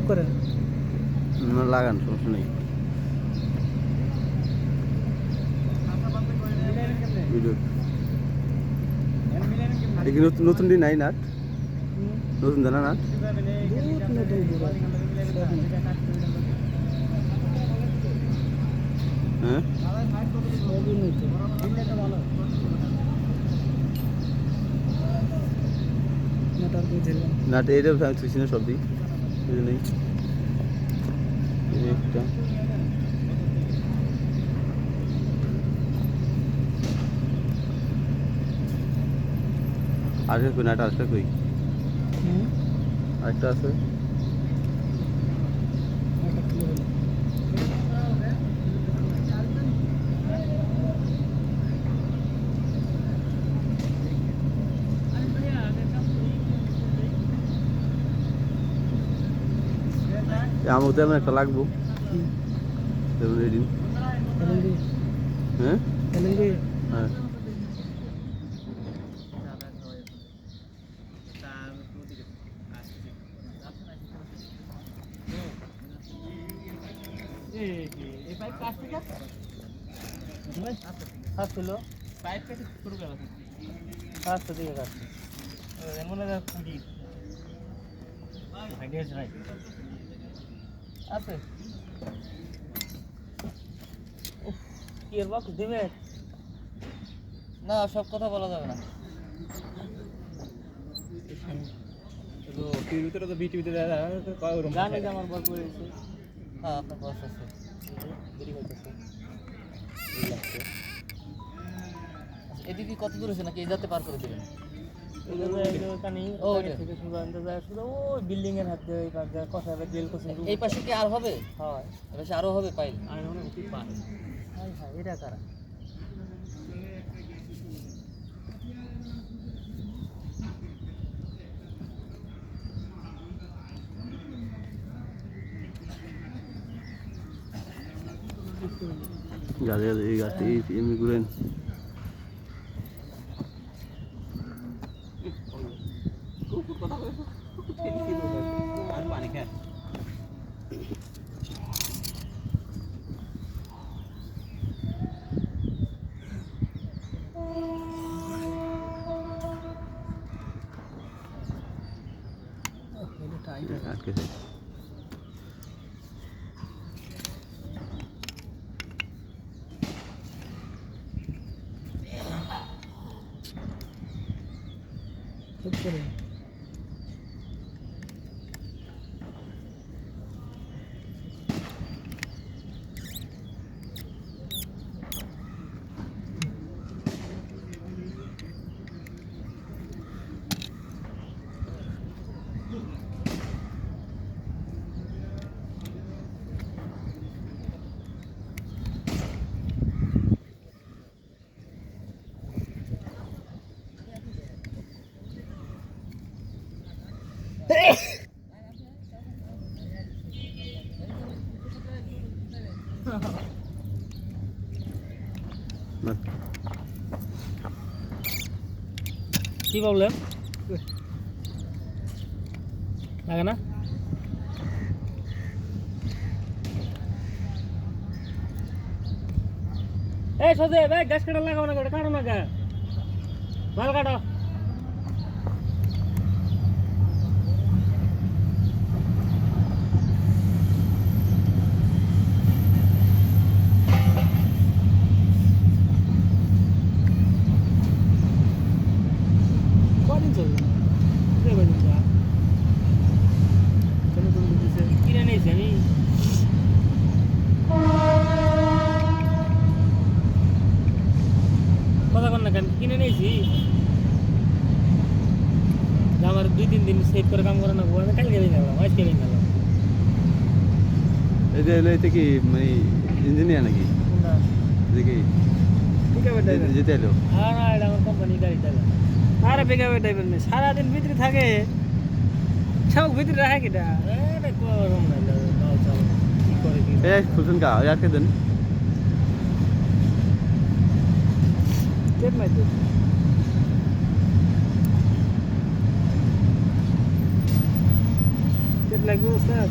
করেন লাগান সমস্যা নেই নতুন দিন নাই নাট নতুন জানা নাট হ্যাঁ নাট এইটা তুইছি না সব দিই নেই একটা আরেকটা কই নাট আরেকটা কই আরেকটা আছে আমার তেমন একটা লাগবো তেমন রেডি হ্যাঁ হ্যাঁ আছে কি এর বক্স দিবে না সব কথা বলা যাবে না তো কি ভিতরে তো বিটি ভিতরে কয় রুম জানি যে আমার বল পড়েছে হ্যাঁ আপনার বক্স আছে দেরি হইতেছে এই লাগছে এদিকে কত দূর আছে নাকি এই যাতে পার করে দিবেন এই পাশে কি আর হবে আরো হবে পাইল এটা কারা এই গাছটি এমনি ঘুরেন পানি খায় আটকে কি প্রবলেম লাগে না এই সোজে ভাই গ্যাস কাটা লাগাও না কাটো না গা ভালো কাটো কিনে নিয়েছি আমি কথা কর না কেন কিনে নিয়েছি আমার 2-3 দিন সেট করে কাম করে না আমি কালকে ভেঙে গেলাম আজকে ভেঙে গেলাম এতে কি মানে ইঞ্জিনিয়ার নাকি দেখি যেতে এলো আর না এটা আমার কোম্পানি গাড়ি ড্রাইভার আরে বেগাবে ড্রাইভার নেই সারাদিন ভিতরে থাকে সব ভিতরে রাখে কিটা গরম না কি করে কি খুলছেন কা আটকে দেন তেল মাই দে তেল লাগবে ওস্তাদ